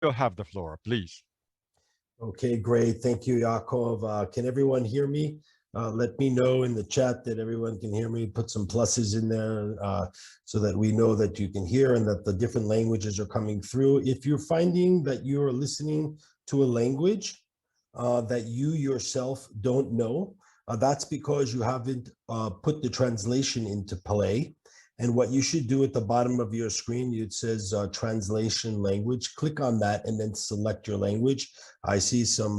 you'll have the floor, please. Okay, great. Thank you, Yaakov. Can everyone hear me? Let me know in the chat that everyone can hear me. Put some pluses in there so that we know that you can hear and that the different languages are coming through. If you're finding that you are listening to a language that you yourself don't know, that's because you haven't put the translation into play. And what you should do at the bottom of your screen, it says translation language. Click on that and then select your language. I see some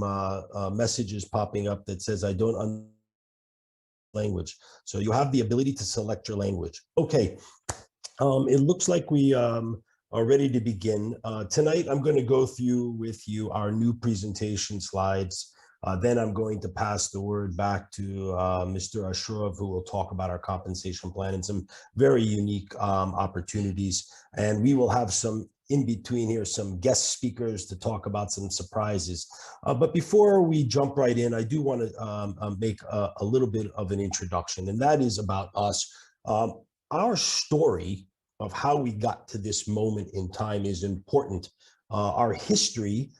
messages popping up that says, I don't understand language. So you have the ability to select your language. Okay, it looks like we are ready to begin. Tonight, I'm going to go through with you our new presentation slides. Then I'm going to pass the word back to Mr. Ashraf, who will talk about our compensation plan and some very unique opportunities. And we will have some in between here, some guest speakers to talk about some surprises. But before we jump right in, I do want to make a little bit of an introduction, and that is about us. Our story of how we got to this moment in time is important. Our history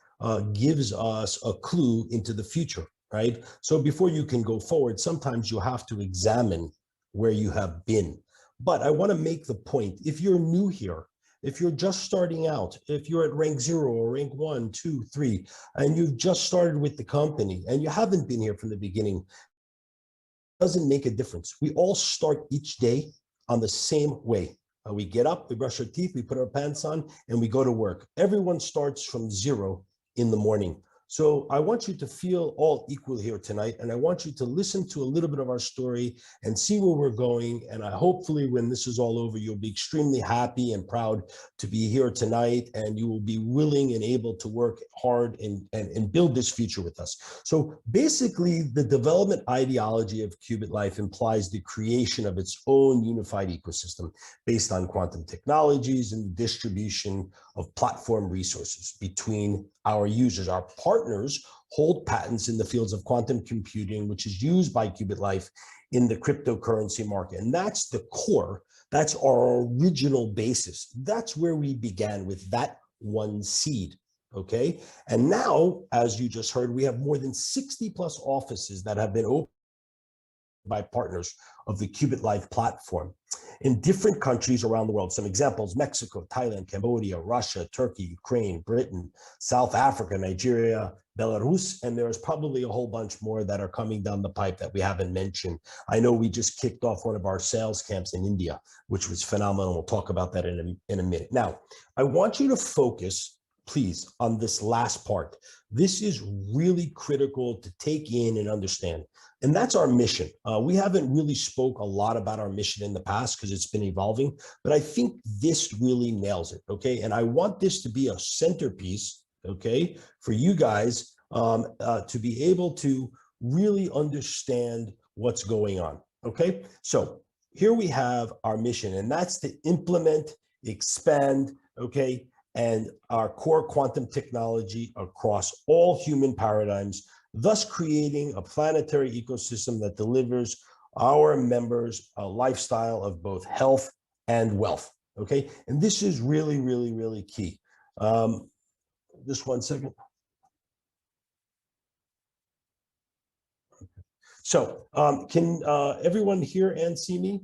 gives us a clue into the future, right? So before you can go forward, sometimes you have to examine where you have been. But I want to make the point, if you're new here, if you're just starting out, if you're at rank 0 or rank 1, 2, 3, and you've just started with the company and you haven't been here from the beginning, it doesn't make a difference. We all start each day on the same way. We get up, we brush our teeth, we put our pants on, and we go to work. Everyone starts from 0 in the morning. So I want you to feel all equal here tonight, and I want you to listen to a little bit of our story and see where we're going. And hopefully when this is all over, you'll be extremely happy and proud to be here tonight, and you will be willing and able to work hard and build this future with us. So basically, the development ideology of Qubitlife implies the creation of its own unified ecosystem based on quantum technologies and the distribution of platform resources between our users. Our partners hold patents in the fields of quantum computing, which is used by Qubitlife in the cryptocurrency market. And that's the core, that's our original basis. That's where we began, with that one seed, okay? And now, as you just heard, we have more than 60 plus offices that have been opened by partners of the Qubitlife platform in different countries around the world. Some examples: Mexico, Thailand, Cambodia, Russia, Turkey, Ukraine, Britain, South Africa, Nigeria, Belarus, and there's probably a whole bunch more that are coming down the pipe that we haven't mentioned. I know we just kicked off one of our sales camps in India, which was phenomenal. We'll talk about that in a minute. Now, I want you to focus, please, on this last part. This is really critical to take in and understand. And that's our mission. We haven't really spoke a lot about our mission in the past because it's been evolving, but I think this really nails it, okay? And I want this to be a centerpiece, okay, for you guys to be able to really understand what's going on, okay? So here we have our mission, and that's to implement, expand, okay, and our core quantum technology across all human paradigms, thus creating a planetary ecosystem that delivers our members a lifestyle of both health and wealth, okay? And this is really, really, really key. Just one second. So can everyone hear and see me?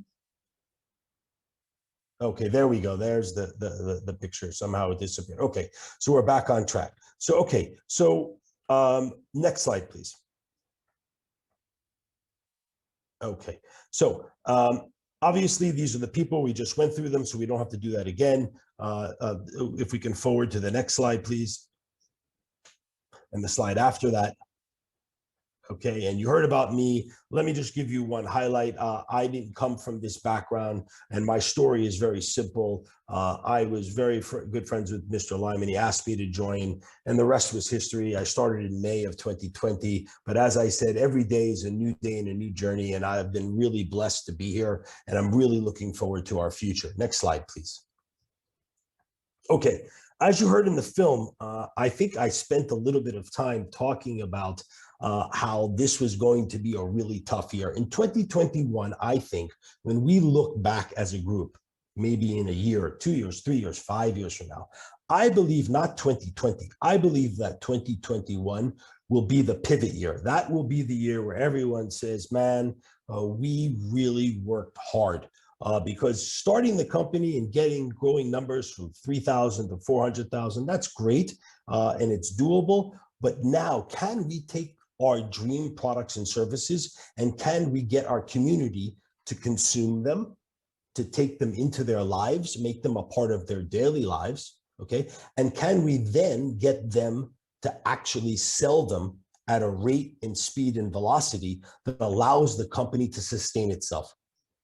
Okay, there we go. There's the picture. Somehow it disappeared. Okay, so we're back on track. So, okay, so next slide, please. Okay, so obviously these are the people, we just went through them, so we don't have to do that again. If we can forward to the next slide, please. And the slide after that. Okay, and you heard about me. Let me just give you one highlight. I didn't come from this background, and my story is very simple. I was very good friends with Mr. Lyman. He asked me to join, and the rest was history. I started in May of 2020, but as I said, every day is a new day and a new journey, and I've been really blessed to be here, and I'm really looking forward to our future. Next slide, please. Okay, as you heard in the film, I think I spent a little bit of time talking about how this was going to be a really tough year. In 2021, I think, when we look back as a group, maybe in a year, 2 years, 3 years, 5 years from now, I believe not 2020. I believe that 2021 will be the pivot year. That will be the year where everyone says, man, we really worked hard. Because starting the company and getting growing numbers from 3,000 to 400,000, that's great, and it's doable. But now, can we take our dream products and services, and can we get our community to consume them, to take them into their lives, make them a part of their daily lives, okay? And can we then get them to actually sell them at a rate and speed and velocity that allows the company to sustain itself?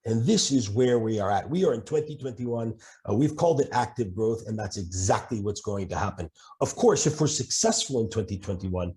And this is where we are at. We are in 2021. We've called it active growth, and that's exactly what's going to happen. Of course, if we're successful in 2021,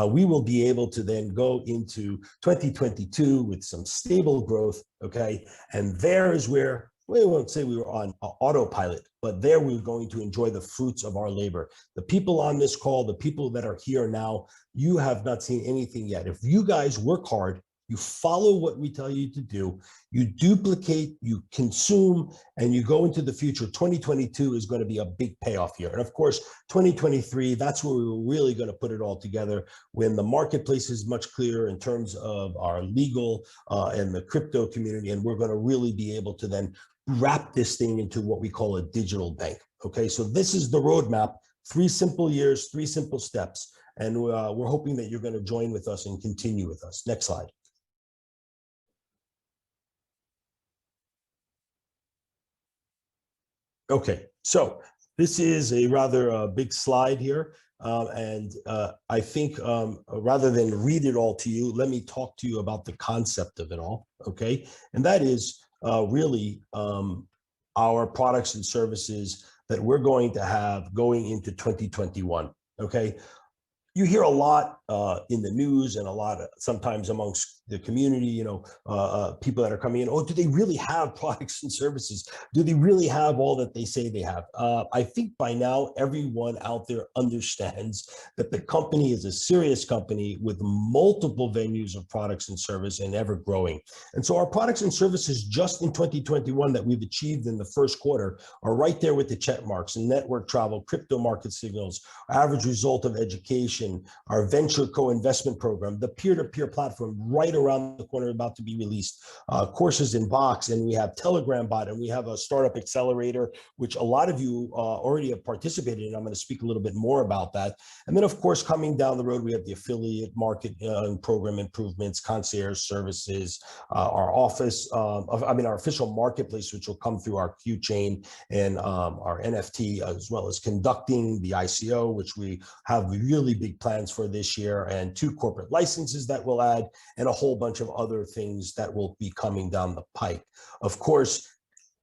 we will be able to then go into 2022 with some stable growth, okay? And there is where, we won't say we were on autopilot, but there we're going to enjoy the fruits of our labor. The people on this call, the people that are here now, you have not seen anything yet. If you guys work hard, you follow what we tell you to do, you duplicate, you consume, and you go into the future. 2022 is going to be a big payoff year. And of course, 2023, that's where we're really going to put it all together, when the marketplace is much clearer in terms of our legal and the crypto community. And we're going to really be able to then wrap this thing into what we call a digital bank. Okay, so this is the roadmap, 3 simple years, 3 simple steps. And we're hoping that you're going to join with us and continue with us. Next slide. Okay, so this is a rather big slide here. I think rather than read it all to you, let me talk to you about the concept of it all, okay? And that is really our products and services that we're going to have going into 2021, okay? You hear a lot in the news and a lot sometimes amongst the community, you know, people that are coming in, oh, do they really have products and services? Do they really have all that they say they have? I think by now, everyone out there understands that the company is a serious company with multiple venues of products and service and ever growing. And so our products and services just in 2021 that we've achieved in the first quarter are right there with the check marks and network travel, crypto market signals, average result of education, our venture co-investment program, the peer-to-peer platform right around the corner about to be released, courses in box, and we have Telegram bot, and we have a startup accelerator, which a lot of you already have participated in. I'm going to speak a little bit more about that. And then, of course, coming down the road, we have the affiliate market program improvements, concierge services, our office, our official marketplace, which will come through our Q chain, and our NFT, as well as conducting the ICO, which we have really big plans for this year, and 2 corporate licenses that we'll add, and a whole bunch of other things that will be coming down the pike. Of course,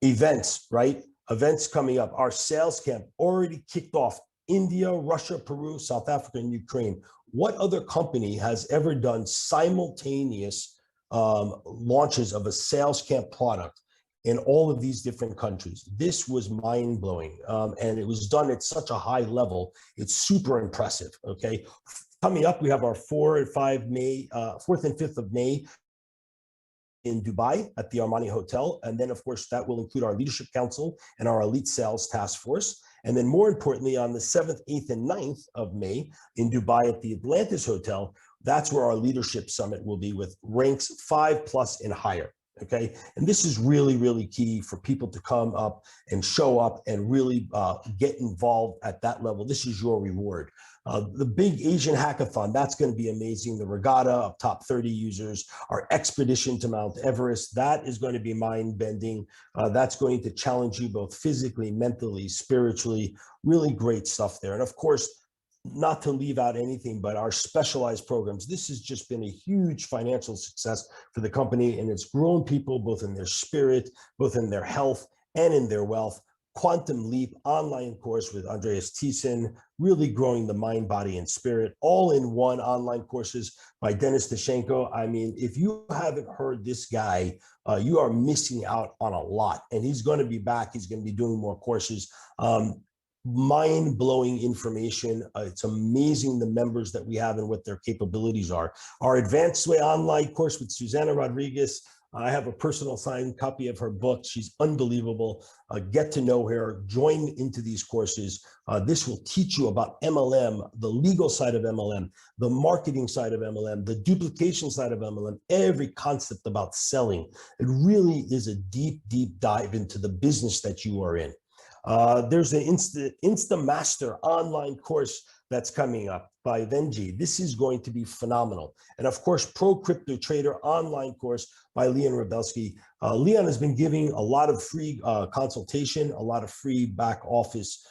events, right? Events coming up. Our sales camp already kicked off. India, Russia, Peru, South Africa, and Ukraine. What other company has ever done simultaneous launches of a sales camp product in all of these different countries? This was mind-blowing, and it was done at such a high level. It's super impressive, okay? Coming up, we have our 4th and 5th of May in Dubai at the Armani Hotel. And then, of course, that will include our Leadership Council and our Elite Sales Task Force. And then more importantly, on the 7th, 8th, and 9th of May in Dubai at the Atlantis Hotel, that's where our Leadership Summit will be, with ranks 5+ and higher. Okay, and this is really, really key for people to come up and show up and really get involved at that level. This is your reward. The big Asian hackathon, that's going to be amazing. The regatta of top 30 users, our expedition to Mount Everest, that is going to be mind-bending. That's going to challenge you both physically, mentally, spiritually. Really great stuff there. And of course, not to leave out anything, but our specialized programs. This has just been a huge financial success for the company, and it's grown people both in their spirit, both in their health, and in their wealth. Quantum Leap online course with Andreas Thiessen, really growing the mind, body, and spirit, all in one online courses by Dennis Dashenko. I mean, if you haven't heard this guy, you are missing out on a lot. And he's going to be back. He's going to be doing more courses. Mind-blowing information. It's amazing the members that we have and what their capabilities are. Our Advanced Way online course with Susanna Rodriguez, I have a personal signed copy of her book. She's unbelievable. Get to know her, join into these courses. This will teach you about MLM, the legal side of MLM, the marketing side of MLM, the duplication side of MLM, every concept about selling. It really is a deep, deep dive into the business that you are in. There's an Insta Master online course that's coming up by Venji. This is going to be phenomenal. And of course, Pro Crypto Trader online course by Leon Rebelsky. Leon has been giving a lot of free consultation, a lot of free back office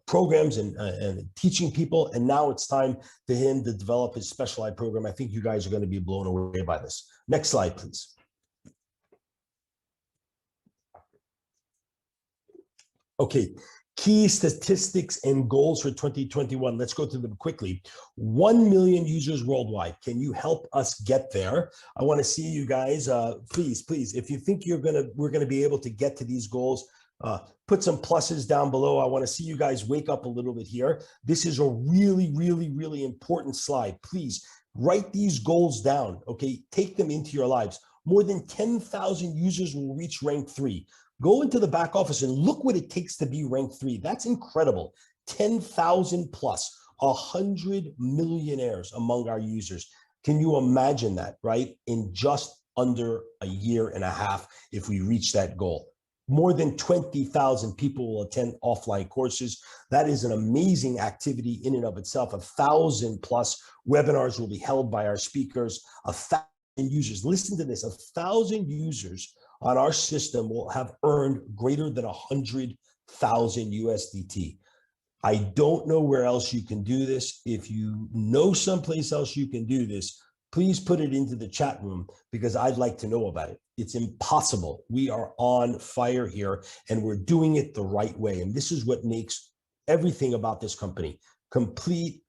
programs and teaching people. And now it's time for him to develop his specialized program. I think you guys are going to be blown away by this. Next slide, please. Okay, key statistics and goals for 2021. Let's go through them quickly. 1 million users worldwide. Can you help us get there? I want to see you guys. Please, if you think we're gonna be able to get to these goals, put some pluses down below. I want to see you guys wake up a little bit here. This is a really, really, really important slide. Please write these goals down. Okay, take them into your lives. More than 10,000 users will reach rank 3. Go into the back office and look what it takes to be ranked 3. That's incredible. 10,000 plus, 100 millionaires among our users. Can you imagine that, right? In just under a year and a half, if we reach that goal. More than 20,000 people will attend offline courses. That is an amazing activity in and of itself. 1,000 plus webinars will be held by our speakers. 1,000 users, listen to this, 1,000 users on our system will have earned greater than 100,000 USDT. I don't know where else you can do this. If you know someplace else you can do this, please put it into the chat room because I'd like to know about it. It's impossible. We are on fire here and we're doing it the right way. And this is what makes everything about this company completely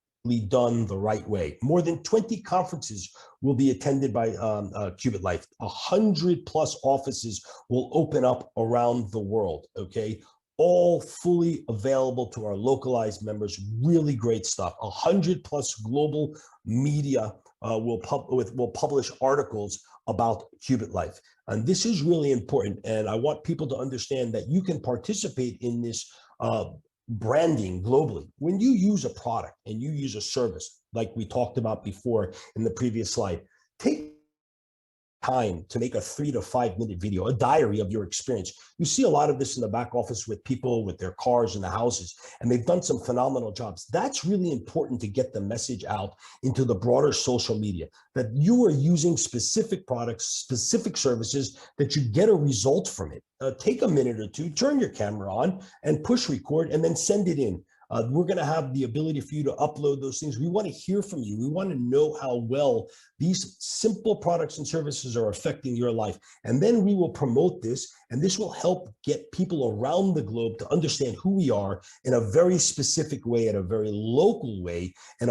done the right way. More than 20 conferences will be attended by Qubitlife. 100 plus offices will open up around the world, okay? All fully available to our localized members. Really great stuff. 100 plus global media will publish articles about Qubitlife. And this is really important. And I want people to understand that you can participate in this branding globally. When you use a product and you use a service, like we talked about before in the previous slide, take time to make a 3 to 5 minute video, a diary of your experience. You see a lot of this in the back office with people with their cars and the houses, and they've done some phenomenal jobs. That's really important to get the message out into the broader social media, that you are using specific products, specific services, that you get a result from it. Take a minute or two, turn your camera on and push record and then send it in. We're going to have the ability for you to upload those things. We want to hear from you. We want to know how well these simple products and services are affecting your life. And then we will promote this, and this will help get people around the globe to understand who we are in a very specific way, in a very local way, and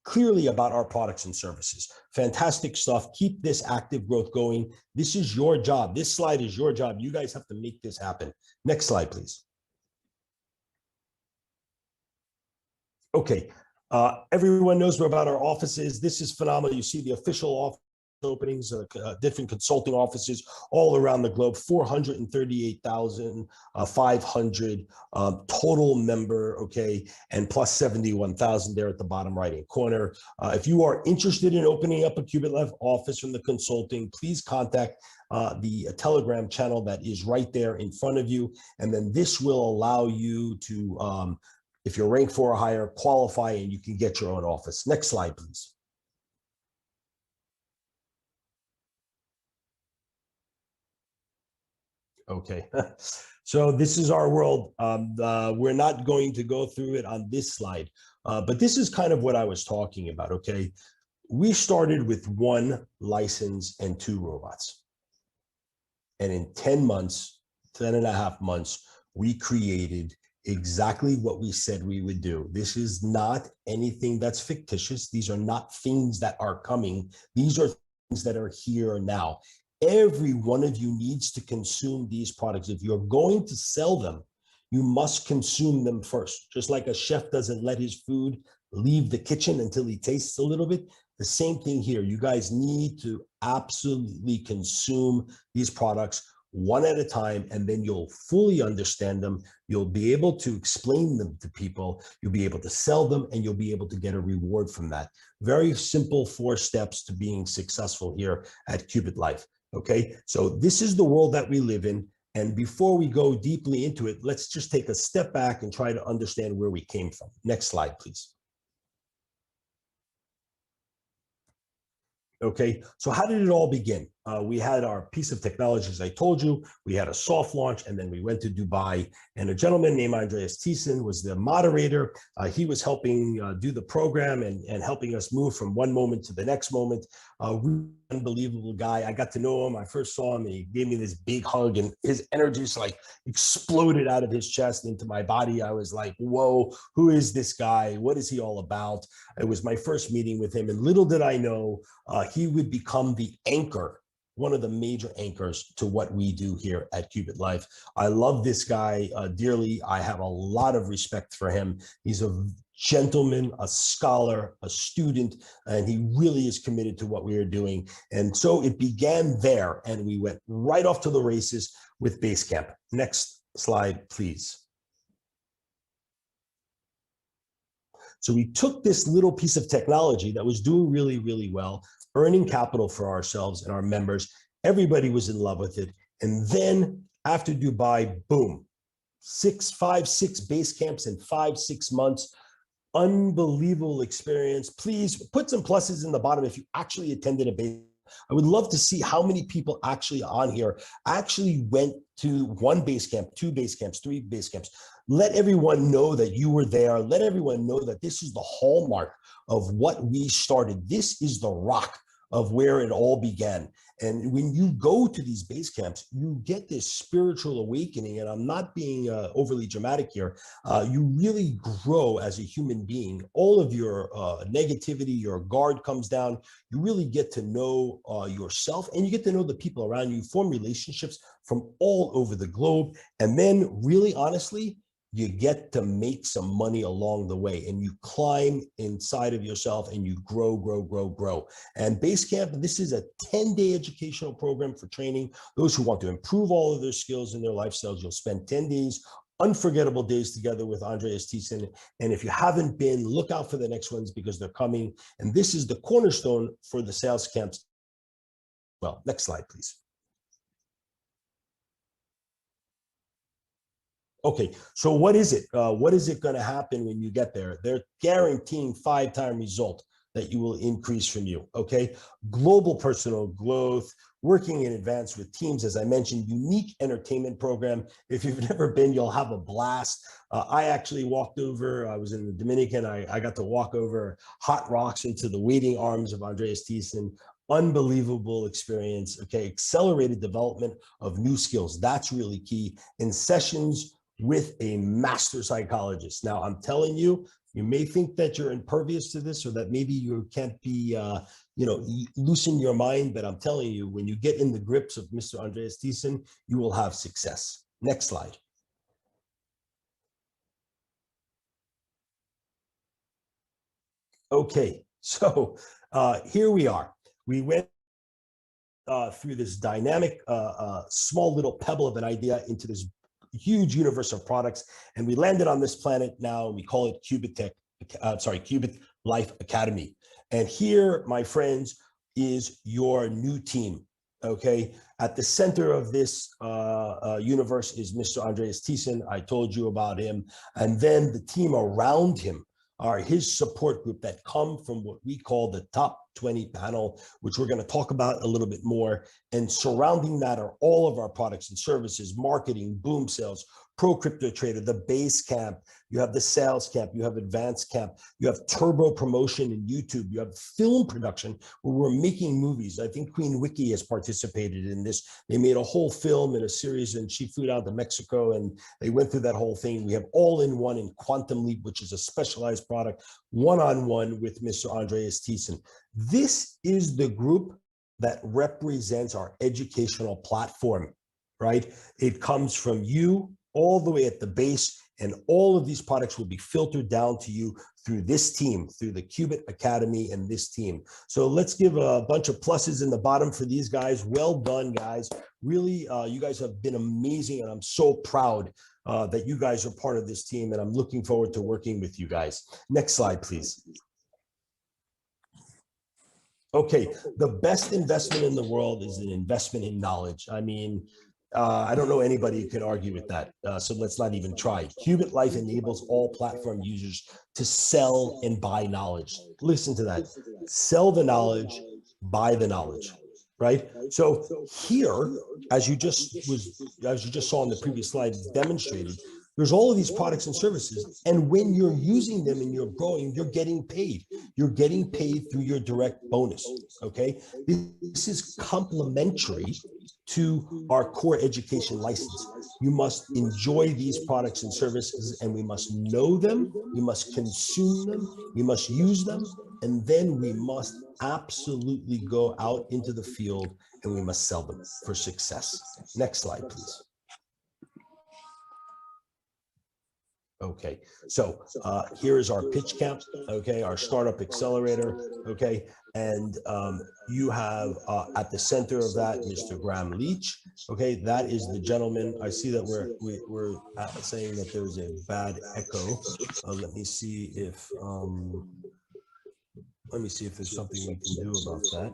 clearly about our products and services. Fantastic stuff. Keep this active growth going. This is your job. This slide is your job. You guys have to make this happen. Next slide, please. Okay, everyone knows about our offices. This is phenomenal. You see the official office openings, different consulting offices all around the globe, 438,500 total member, okay, and plus 71,000 there at the bottom right-hand corner. If you are interested in opening up a Qubitlife office from the consulting, please contact the Telegram channel that is right there in front of you, and then this will allow you to if you're ranked 4 or higher, qualify and you can get your own office. Next slide, please. Okay, so this is our world. We're not going to go through it on this slide, but this is kind of what I was talking about, okay? We started with 1 license and 2 robots. And in 10 months, 10 and a half months, we created exactly what we said we would do. This is not anything that's fictitious. These are not things that are coming. These are things that are here now. Every one of you needs to consume these products. If you're going to sell them, you must consume them first. Just like a chef doesn't let his food leave the kitchen until he tastes a little bit, The same thing here. You guys need to absolutely consume these products one at a time, and then you'll fully understand them. You'll be able to explain them to people. You'll be able to sell them, and you'll be able to get a reward from that. Very simple 4 steps to being successful here at Qubitlife. Okay, so this is the world that we live in. And before we go deeply into it, let's just take a step back and try to understand where we came from. Next slide, please. Okay, so how did it all begin? We had our piece of technology, as I told you. We had a soft launch, and then we went to Dubai. And a gentleman named Andreas Thiessen was the moderator. He was helping do the program and helping us move from one moment to the next moment. Really unbelievable guy. I got to know him. I first saw him, and he gave me this big hug, and his energy just like exploded out of his chest into my body. I was like, whoa, who is this guy? What is he all about? It was my first meeting with him, and little did I know he would become the anchor, one of the major anchors to what we do here at Qubitlife. I love this guy dearly. I have a lot of respect for him. He's a gentleman, a scholar, a student, and he really is committed to what we are doing. And so it began there, and we went right off to the races with Basecamp. Next slide, please. So we took this little piece of technology that was doing really, really well, earning capital for ourselves and our members. Everybody was in love with it. And then after Dubai, boom, 5, 6 base camps in 5, 6 months. Unbelievable experience. Please put some pluses in the bottom if you actually attended a base. I would love to see how many people actually on here actually went to 1 base camp, 2 base camps, 3 base camps. Let everyone know that you were there. Let everyone know that this is the hallmark of what we started. This is the rock of where it all began. And when you go to these base camps, you get this spiritual awakening. And I'm not being overly dramatic here. You really grow as a human being. All of your negativity, your guard comes down. You really get to know yourself, and you get to know the people around you. You form relationships from all over the globe. And then really honestly, you get to make some money along the way, and you climb inside of yourself and you grow, grow, grow, grow. And Basecamp, this is a 10-day educational program for training. Those who want to improve all of their skills and their lifestyles, you'll spend 10 days, unforgettable days together with Andreas Thiessen. And if you haven't been, look out for the next ones because they're coming. And this is the cornerstone for the sales camps. Well, next slide, please. Okay, so what is it? What is it going to happen when you get there? They're guaranteeing 5-time result that you will increase from you, okay? Global personal growth, working in advance with teams, as I mentioned, unique entertainment program. If you've never been, you'll have a blast. I actually walked over, I was in the Dominican, I got to walk over hot rocks into the waiting arms of Andreas Thiessen. Unbelievable experience, okay? Accelerated development of new skills, that's really key. In sessions with a master psychologist. Now, I'm telling you, you may think that you're impervious to this or that maybe you can't be, loosen your mind, but I'm telling you, when you get in the grips of Mr. Andreas Thiessen, you will have success. Next slide. Okay, so here we are. We went through this dynamic, small little pebble of an idea into this huge universe of products, and we landed on this planet now. We call it Qubitlife Academy. And here, my friends, is your new team. Okay, at the center of this universe is Mr. Andreas Thiessen. I told you about him, and then the team around him are his support group that come from what we call the top 20 panel, which we're going to talk about a little bit more. And surrounding that are all of our products and services, marketing, boom sales, Pro Crypto Trader, the base camp, you have the sales camp, you have advanced camp, you have turbo promotion in YouTube, you have film production where we're making movies. I think Queen Wiki has participated in this. They made a whole film and a series, and she flew down to Mexico and they went through that whole thing. We have all-in-one in Quantum Leap, which is a specialized product, one-on-one with Mr. Andreas Thiessen. This is the group that represents our educational platform, right? It comes from you all the way at the base And all of these products will be filtered down to you through this team, through the Qubit Academy and this team. So let's give a bunch of pluses in the bottom for these guys. Well done, guys. Really, you guys have been amazing, and I'm so proud that you guys are part of this team, and I'm looking forward to working with you guys. Next slide, please. Okay, the best investment in the world is an investment in knowledge. I mean, I don't know anybody who can argue with that. So let's not even try. Qubitlife enables all platform users to sell and buy knowledge. Listen to that. Sell the knowledge, buy the knowledge, right? So here, as you just saw in the previous slide demonstrated, there's all of these products and services. And when you're using them and you're growing, you're getting paid. You're getting paid through your direct bonus, okay? This is complementary to our core education license. You must enjoy these products and services, and we must know them, we must consume them, we must use them, and then we must absolutely go out into the field and we must sell them for success. Next slide, please. Okay, so here is our pitch camp, okay, our startup accelerator, okay, and you have at the center of that Mr. Graham Leach, okay, that is the gentleman. I see that we're saying that there's a bad echo. Let me see if there's something we can do about that.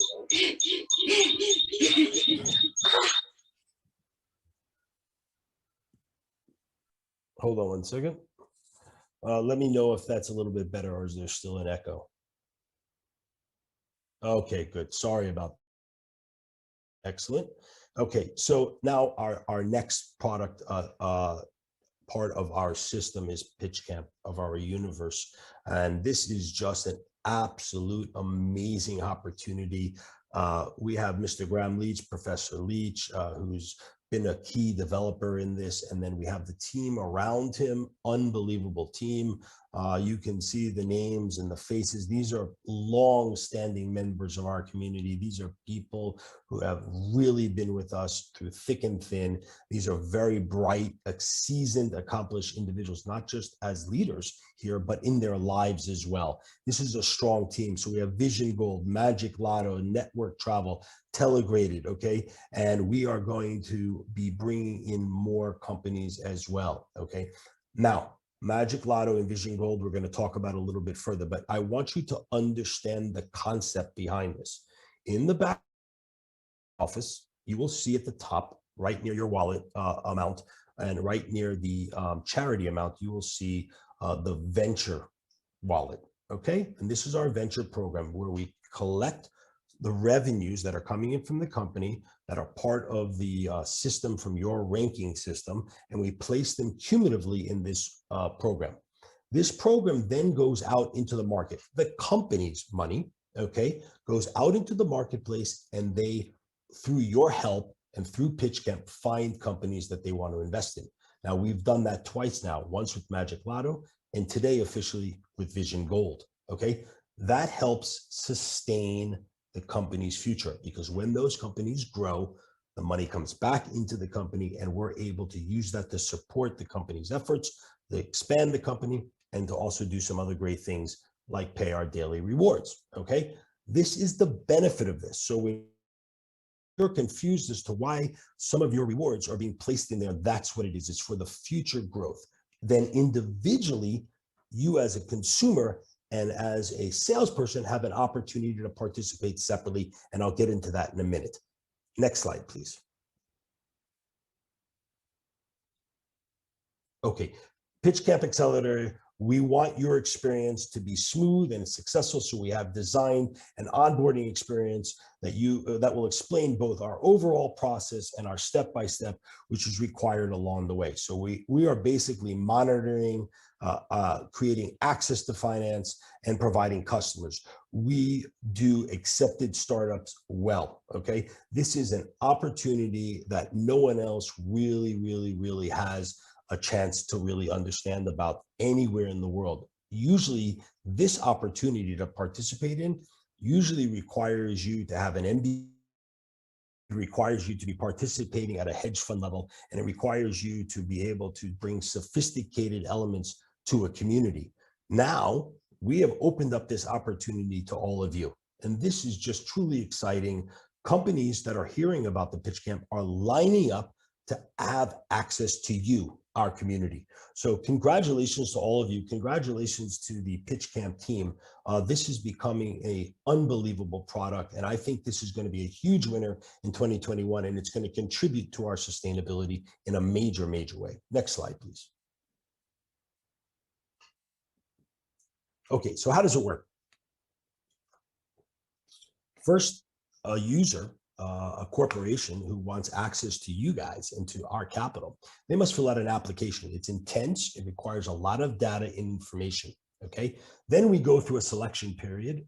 Hold on one second. Let me know if that's a little bit better, or is there still an echo? Okay, good. Sorry about that. Excellent. Okay, so now our next product part of our system is Pitch Camp of our universe. And this is just an absolute amazing opportunity. We have Mr. Graham Leach, Professor Leach, who's been a key developer in this. And then we have the team around him, unbelievable team. You can see the names and the faces. These are long-standing members of our community. These are people who have really been with us through thick and thin. These are very bright, seasoned, accomplished individuals, not just as leaders here, but in their lives as well. This is a strong team. So we have Vision Gold, Magic Lotto, Network Travel, Telegraded, okay? And we are going to be bringing in more companies as well, okay? Now, Magic Lotto and Vision Gold, we're going to talk about a little bit further, but I want you to understand the concept behind this. In the back office, you will see at the top, right near your wallet amount, and right near the charity amount, you will see the venture wallet, okay? And this is our venture program where we collect the revenues that are coming in from the company that are part of the system from your ranking system, and we place them cumulatively in this program. This program then goes out into the market. The company's money, okay, goes out into the marketplace, and they, through your help and through Pitch Camp, find companies that they want to invest in. Now, we've done that twice now, once with Magic Lotto, and today officially with Vision Gold, okay? That helps sustain the company's future, because when those companies grow, the money comes back into the company, and we're able to use that to support the company's efforts, to expand the company, and to also do some other great things like pay our daily rewards, okay? This is the benefit of this. So when you're confused as to why some of your rewards are being placed in there, that's what it is. It's for the future growth. Then individually, you as a consumer and as a salesperson have an opportunity to participate separately, and I'll get into that in a minute. Next slide, please. Okay, Pitch Camp Accelerator, we want your experience to be smooth and successful, so we have designed an onboarding experience that will explain both our overall process and our step-by-step, which is required along the way. So we are basically monitoring, creating access to finance, and providing customers. We do accepted startups well, okay? This is an opportunity that no one else really has a chance to really understand about anywhere in the world. Usually this opportunity to participate in usually requires you to have an MBA It requires you to be participating at a hedge fund level, and it requires you to be able to bring sophisticated elements to a community. Now, we have opened up this opportunity to all of you. And this is just truly exciting. Companies that are hearing about the Pitch Camp are lining up to have access to you, our community. So congratulations to all of you. Congratulations to the Pitch Camp team. This is becoming an unbelievable product. And I think this is going to be a huge winner in 2021. And it's going to contribute to our sustainability in a major, major way. Next slide, please. Okay, so how does it work? First, a user, a corporation who wants access to you guys and to our capital, they must fill out an application. It's intense. It requires a lot of data and information. Okay. Then we go through a selection period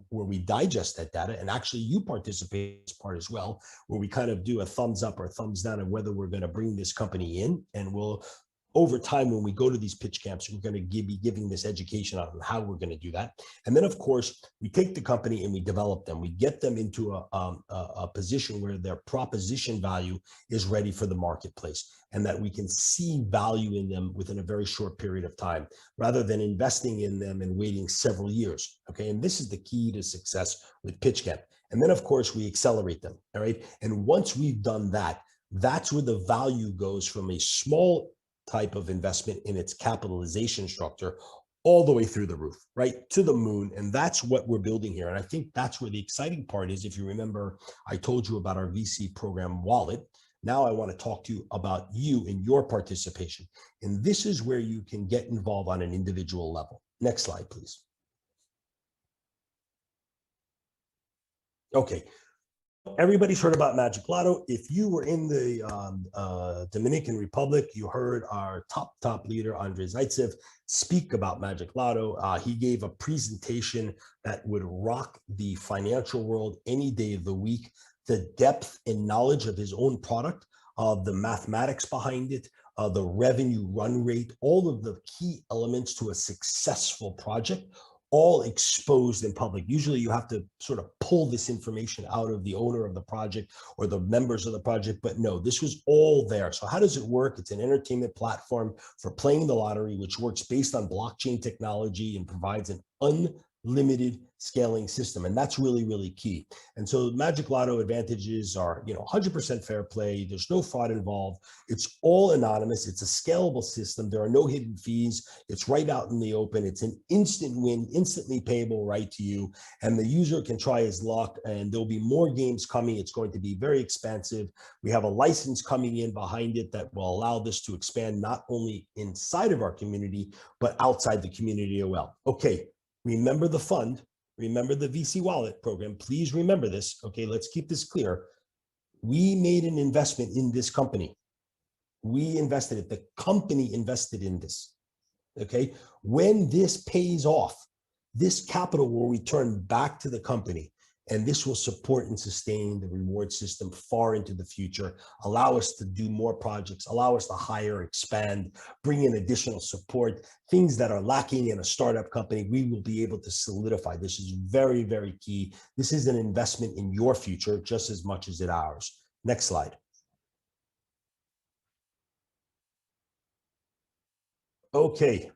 where we digest that data, and actually you participate as part as well, where we kind of do a thumbs up or thumbs down of whether we're going to bring this company in, and we'll over time, when we go to these pitch camps, we're going to be giving this education on how we're going to do that. And then, of course, we take the company and we develop them. We get them into a position where their proposition value is ready for the marketplace, and that we can see value in them within a very short period of time, rather than investing in them and waiting several years. Okay, and this is the key to success with pitch camp. And then, of course, we accelerate them. All right, and once we've done that, that's where the value goes from a small type of investment in its capitalization structure all the way through the roof, right to the moon. And that's what we're building here. And I think that's where the exciting part is. If you remember, I told you about our VC program wallet. Now I want to talk to you about you and your participation. And this is where you can get involved on an individual level. Next slide, please. Okay. Everybody's heard about Magic Lotto. If you were in the Dominican Republic, you heard our top leader, Andrei Zaitsev, speak about Magic Lotto. He gave a presentation that would rock the financial world any day of the week. The depth and knowledge of his own product, the mathematics behind it, the revenue run rate, all of the key elements to a successful project, all exposed in public. Usually you have to sort of pull this information out of the owner of the project or the members of the project, but no, this was all there. So how does it work? It's an entertainment platform for playing the lottery, which works based on blockchain technology and provides an unlimited scaling system. And that's really, really key. And so Magic Lotto advantages are, 100% fair play. There's no fraud involved. It's all anonymous. It's a scalable system. There are no hidden fees. It's right out in the open. It's an instant win, instantly payable right to you. And the user can try his luck, and there'll be more games coming. It's going to be very expansive. We have a license coming in behind it that will allow this to expand not only inside of our community, but outside the community as well. Okay. Remember the fund, remember the VC wallet program. Please remember this. Okay, let's keep this clear. We made an investment in this company. We invested it. The company invested in this. Okay, when this pays off, this capital will return back to the company, and this will support and sustain the reward system far into the future, allow us to do more projects, allow us to hire, expand, bring in additional support, things that are lacking in a startup company. We will be able to solidify. This is very, very key. This is an investment in your future just as much as in ours. Next slide. Okay.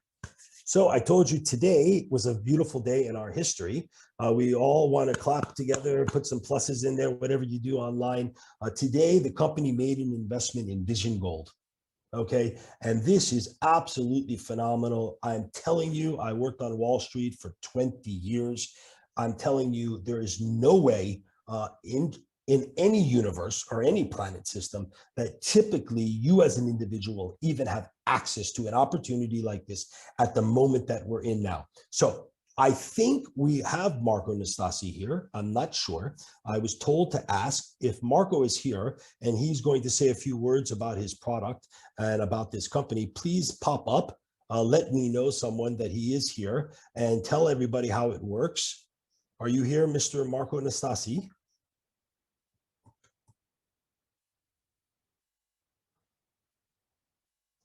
So I told you today was a beautiful day in our history. We all want to clap together, put some pluses in there, whatever you do online. Today, the company made an investment in Vision Gold. Okay, and this is absolutely phenomenal. I'm telling you, I worked on Wall Street for 20 years. I'm telling you, there is no way in any universe or any planet system that typically you as an individual even have access to an opportunity like this at the moment that we're in now. So I think we have Marco Nastasi here. I'm not sure. I was told to ask if Marco is here, and he's going to say a few words about his product and about this company. Please pop up. Let me know someone that he is here and tell everybody how it works. Are you here, Mr. Marco Nastasi?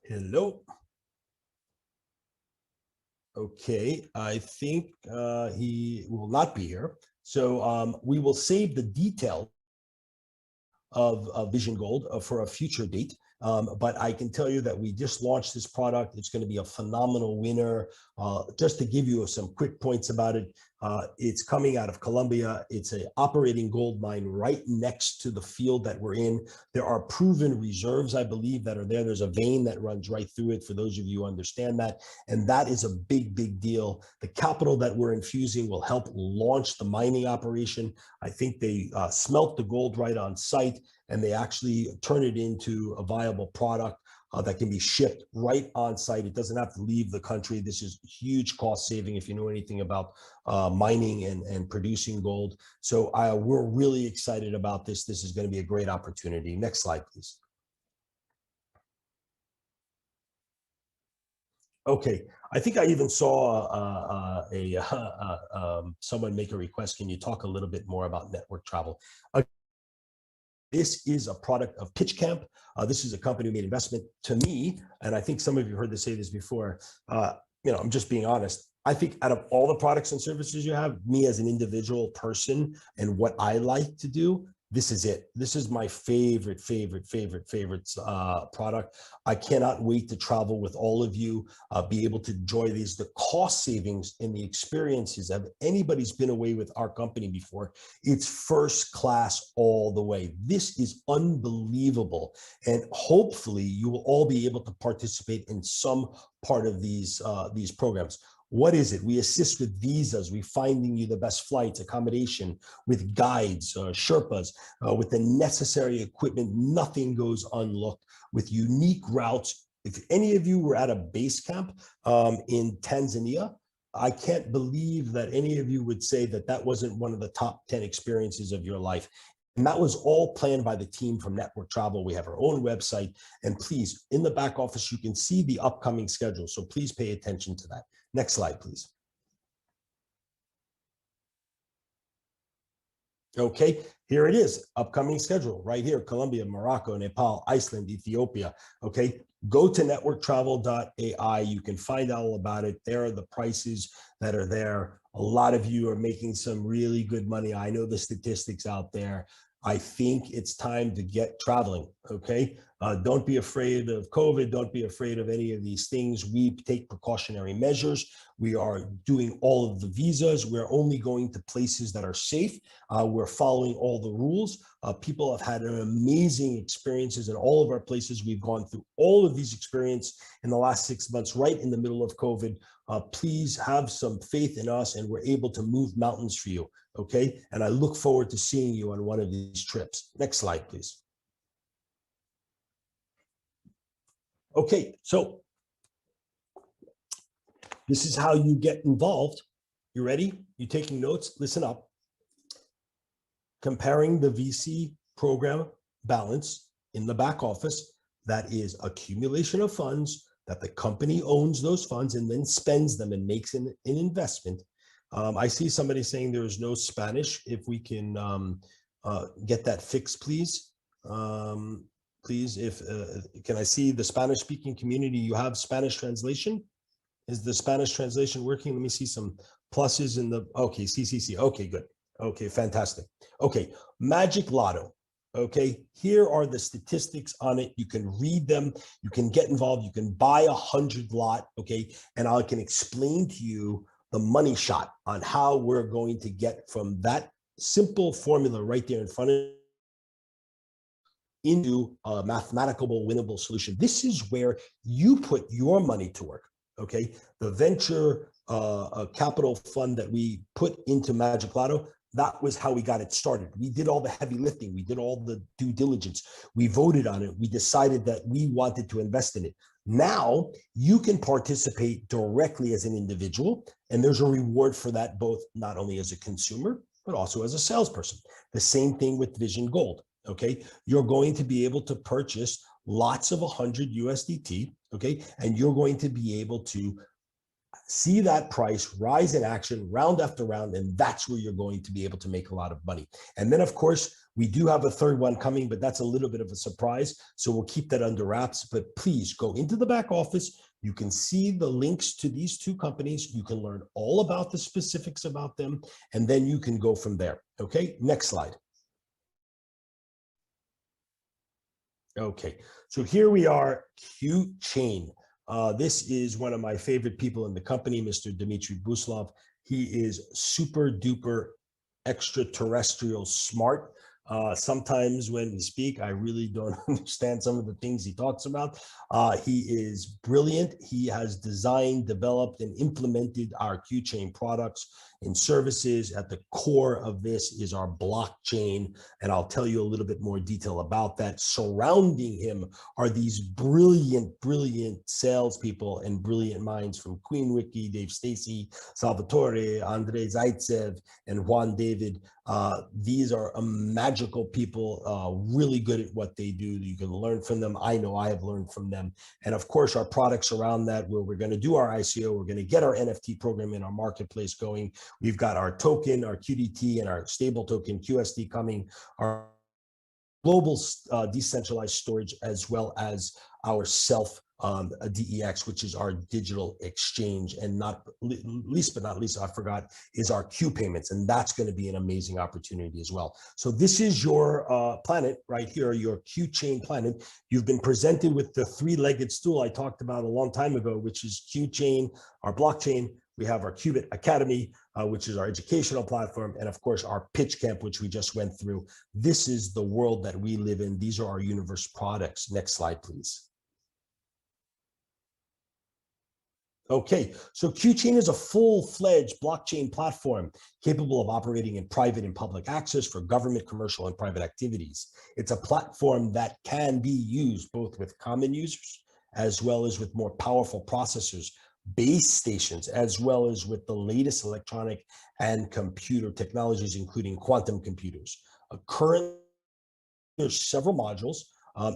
Hello. Okay, I think he will not be here. So we will save the detail of Vision Gold for a future date. But I can tell you that we just launched this product. It's going to be a phenomenal winner. Just to give you some quick points about it, it's coming out of Colombia. It's an operating gold mine right next to the field that we're in. There are proven reserves, I believe, that are there. There's a vein that runs right through it, for those of you who understand that. And that is a big, big deal. The capital that we're infusing will help launch the mining operation. I think they smelt the gold right on site, and they actually turn it into a viable product that can be shipped right on site. It doesn't have to leave the country. This is huge cost saving if you know anything about mining and producing gold. So we're really excited about this. This is going to be a great opportunity. Next slide, please. Okay, I think I even saw someone make a request. Can you talk a little bit more about network travel? This is a product of PitchCamp. This is a company who made investment to me, and I think some of you heard this say this before. I'm just being honest. I think out of all the products and services you have, me as an individual person and what I like to do, this is it. This is my favorite product. I cannot wait to travel with all of you, be able to enjoy these. The cost savings and the experiences of anybody's been away with our company before, it's first class all the way. This is unbelievable. And hopefully you will all be able to participate in some part of these programs. What is it? We assist with visas. We finding you the best flights, accommodation, with guides, Sherpas, with the necessary equipment. Nothing goes unlooked, with unique routes. If any of you were at a base camp in Tanzania, I can't believe that any of you would say that that wasn't one of the top 10 experiences of your life. And that was all planned by the team from Network Travel. We have our own website. And please, in the back office, you can see the upcoming schedule. So please pay attention to that. Next slide, please. Okay, here it is, upcoming schedule right here: Colombia, Morocco, Nepal, Iceland, Ethiopia. Okay, go to networktravel.ai. You can find out all about it. There are the prices that are there. A lot of you are making some really good money. I know the statistics out there. I think it's time to get traveling, okay? Don't be afraid of COVID. Don't be afraid of any of these things. We take precautionary measures. We are doing all of the visas. We're only going to places that are safe. We're following all the rules. People have had amazing experiences in all of our places. We've gone through all of these experiences in the last 6 months, right in the middle of COVID. Please have some faith in us, and we're able to move mountains for you, okay? And I look forward to seeing you on one of these trips. Next slide, please. Okay, so this is how you get involved. You ready? You taking notes? Listen up. Comparing the VC program balance in the back office, that is accumulation of funds, that the company owns those funds and then spends them and makes an investment. I see somebody saying there is no Spanish. If we can get that fixed, please. Please, if can I see the Spanish speaking community? You have Spanish translation? Is the Spanish translation working? Let me see some pluses in the, okay, CCC. Okay, good. Okay, fantastic. Okay, Magic Lotto. Okay, here are the statistics on it. You can read them. You can get involved. You can buy 100 lot. Okay, and I can explain to you the money shot on how we're going to get from that simple formula right there in front of you into a mathematical winnable solution. This is where you put your money to work. Okay, the venture capital fund that we put into Magic Lotto, that was how we got it started. We did all the heavy lifting. We did all the due diligence. We voted on it. We decided that we wanted to invest in it. Now you can participate directly as an individual, and there's a reward for that, both not only as a consumer, but also as a salesperson. The same thing with Vision Gold. Okay, you're going to be able to purchase lots of 100 USDT. Okay, and you're going to be able to see that price rise in action round after round, and that's where you're going to be able to make a lot of money. And then, of course, we do have a third one coming, but that's a little bit of a surprise, so we'll keep that under wraps. But please go into the back office. You can see the links to these two companies. You can learn all about the specifics about them, and then you can go from there. Okay, next slide. Okay, so here we are, QChain. This is one of my favorite people in the company, Mr. Dmitry Buslov. He is super duper extraterrestrial smart. Sometimes when we speak, I really don't understand some of the things he talks about. He is brilliant. He has designed, developed, and implemented our QChain products and services. At the core of this is our blockchain, and I'll tell you a little bit more detail about that. Surrounding him are these brilliant, brilliant salespeople and brilliant minds from Queen Wiki, Dave Stacy, Salvatore, Andrei Zaitsev, and Juan David. These are magical people, really good at what they do. You can learn from them. I know I have learned from them. And of course, our products around that, where we're going to do our ICO, we're going to get our NFT program in our marketplace going. We've got our token, our QDT, and our stable token, QSD, coming, our global decentralized storage, as well as our self DEX, which is our digital exchange. And not least but not least, I forgot, is our Q payments. And that's going to be an amazing opportunity as well. So this is your planet right here, your QChain planet. You've been presented with the three-legged stool I talked about a long time ago, which is QChain, our blockchain. We have our Qubit Academy, which is our educational platform, and of course our pitch camp, which we just went through. This is the world that we live in. These are our universe products. Next slide, please. Okay, so QChain is a full-fledged blockchain platform capable of operating in private and public access for government, commercial, and private activities. It's a platform that can be used both with common users as well as with more powerful processors, base stations, as well as with the latest electronic and computer technologies, including quantum computers. Currently, there's several modules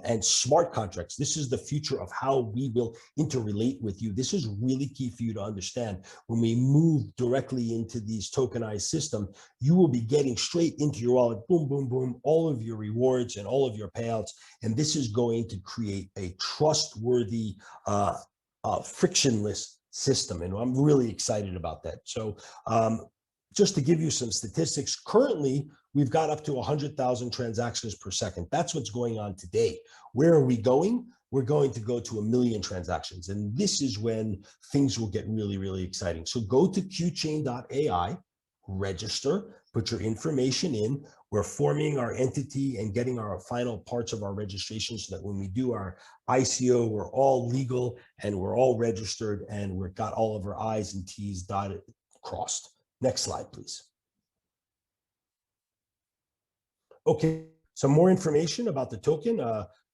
and smart contracts. This is the future of how we will interrelate with you. This is really key for you to understand. When we move directly into these tokenized system, you will be getting straight into your wallet, boom, boom, boom, all of your rewards and all of your payouts. And this is going to create a trustworthy, frictionless system. And I'm really excited about that. So just to give you some statistics, currently, we've got up to 100,000 transactions per second. That's what's going on today. Where are we going? We're going to go to 1 million transactions. And this is when things will get really, really exciting. So go to qchain.ai, register, put your information in. We're forming our entity and getting our final parts of our registration so that when we do our ICO, we're all legal and we're all registered and we've got all of our I's and T's dotted, crossed. Next slide, please. Okay, some more information about the token.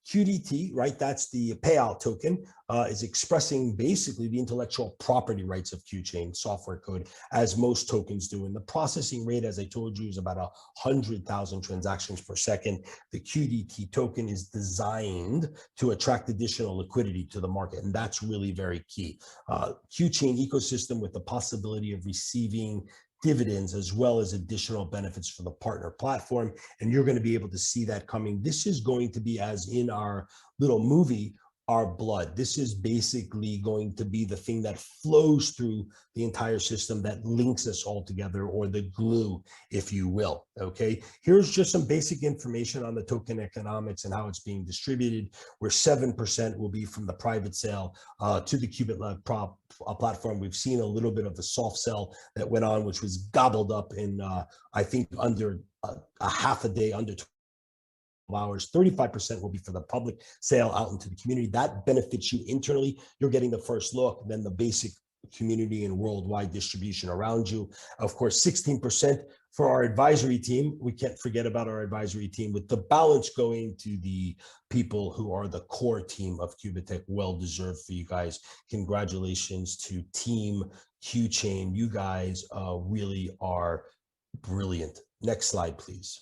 QDT, right? That's the payout token, is expressing basically the intellectual property rights of QChain software code, as most tokens do. And the processing rate, as I told you, is about 100,000 transactions per second. The QDT token is designed to attract additional liquidity to the market, and that's really very key. QChain ecosystem with the possibility of receiving dividends as well as additional benefits for the partner platform. And you're going to be able to see that coming. This is going to be, as in our little movie, our blood. This is basically going to be the thing that flows through the entire system, that links us all together, or the glue, if you will. Okay, here's just some basic information on the token economics and how it's being distributed, where 7% will be from the private sale to the Qubitlife platform. We've seen a little bit of the soft sell that went on, which was gobbled up in, I think, under a half a day, under hours. 35% will be for the public sale out into the community. That benefits you internally. You're getting the first look, then the basic community and worldwide distribution around you. Of course, 16% for our advisory team. We can't forget about our advisory team, with the balance going to the people who are the core team of Qubitech. Well deserved for you guys. Congratulations to Team QChain. You guys really are brilliant. Next slide, please.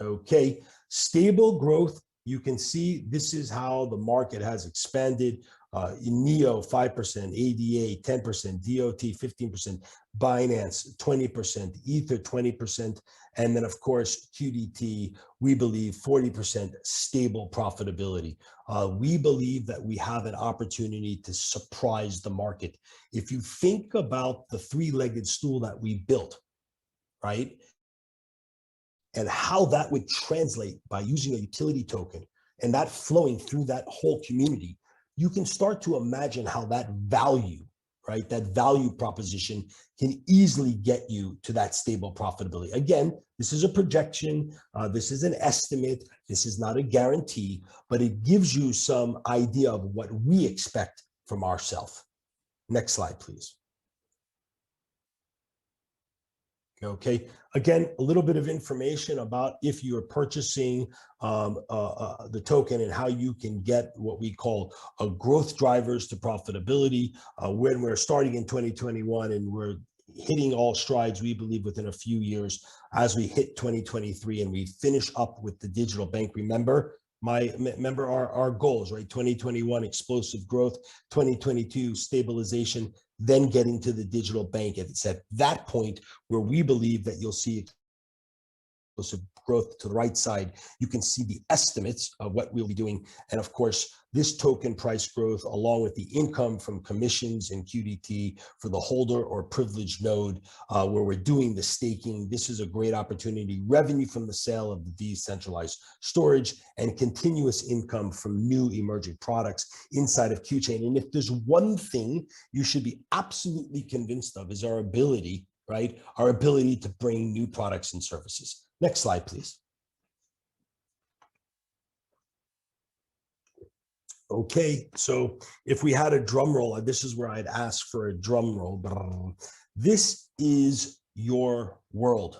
Okay, stable growth. You can see this is how the market has expanded. NEO 5%, ADA 10%, DOT 15%, Binance 20%, Ether 20%, and then of course QDT, we believe 40% stable profitability. We believe that we have an opportunity to surprise the market. If you think about the three-legged stool that we built, right? and how that would translate by using a utility token and that flowing through that whole community, you can start to imagine how that value, right, that value proposition can easily get you to that stable profitability. Again, this is a projection, this is an estimate, this is not a guarantee, but it gives you some idea of what we expect from ourselves. Next slide, please. Okay, again, a little bit of information about if you're purchasing the token and how you can get what we call growth drivers to profitability. When we're starting in 2021 and we're hitting all strides, we believe within a few years as we hit 2023 and we finish up with the digital bank. Remember our goals, right? 2021 explosive growth, 2022 stabilization, then getting to the digital bank. And it's at that point where we believe that you'll see explosive growth. To the right side, you can see the estimates of what we'll be doing. And of course, this token price growth, along with the income from commissions and QDT for the holder or privileged node, where we're doing the staking. This is a great opportunity. Revenue from the sale of the decentralized storage and continuous income from new emerging products inside of QChain. And if there's one thing you should be absolutely convinced of is our ability, right? Our ability to bring new products and services. Next slide, please. Okay, so if we had a drum roll, this is where I'd ask for a drum roll. This is your world.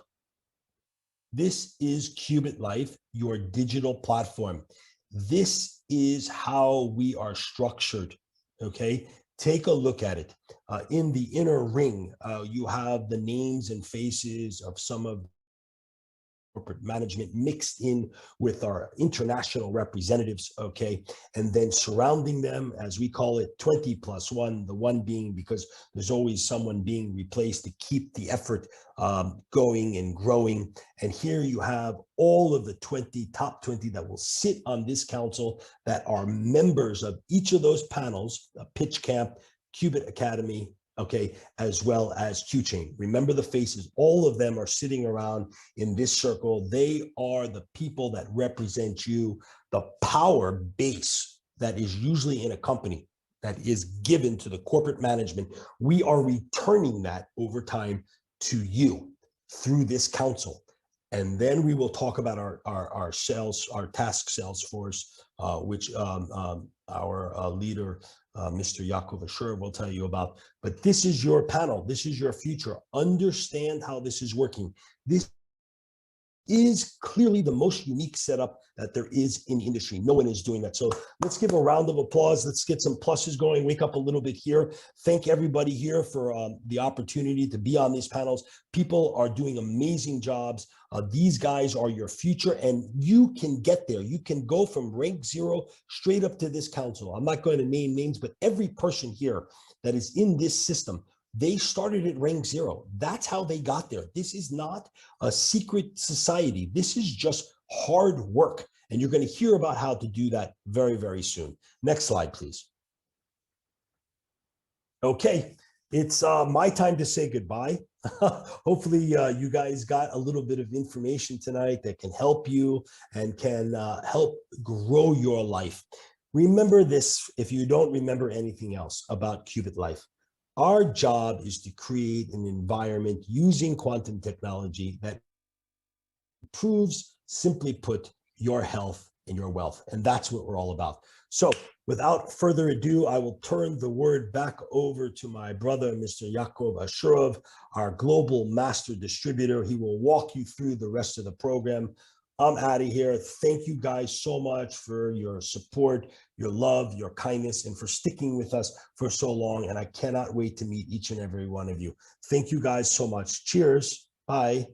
This is Qubitlife, your digital platform. This is how we are structured, okay? Take a look at it. In the inner ring, you have the names and faces of some of corporate management mixed in with our international representatives, okay? And then surrounding them, as we call it, 20+1, the one being because there's always someone being replaced to keep the effort going and growing. And here you have all of the top 20 that will sit on this council that are members of each of those panels, Pitch Camp, Qubit Academy, okay, as well as QChain. Remember the faces, all of them are sitting around in this circle. They are the people that represent you, the power base that is usually in a company that is given to the corporate management. We are returning that over time to you through this council. And then we will talk about our sales, our task sales force, which our leader, Mr. Yaakov Asher will tell you about. But this is your panel. This is your future. Understand how this is working. This is clearly the most unique setup that there is in the industry. No one is doing that. So let's give a round of applause. Let's get some pluses going. Wake up a little bit here. Thank everybody here for the opportunity to be on these panels. People are doing amazing jobs. These guys are your future, and you can get there. You can go from rank 0 straight up to this council. I'm not going to name names, but every person here that is in this system, they started at rank 0. That's how they got there. This is not a secret society. This is just hard work. And you're going to hear about how to do that very, very soon. Next slide, please. Okay, it's my time to say goodbye. Hopefully you guys got a little bit of information tonight that can help you and can help grow your life. Remember this, if you don't remember anything else about Qubitlife. Our job is to create an environment using quantum technology that improves, simply put, your health and your wealth. And that's what we're all about. So without further ado, I will turn the word back over to my brother, Mr. Yaakov Asherov, our global master distributor. He will walk you through the rest of the program. I'm out of here. Thank you guys so much for your support, your love, your kindness, and for sticking with us for so long. And I cannot wait to meet each and every one of you. Thank you guys so much. Cheers. Bye.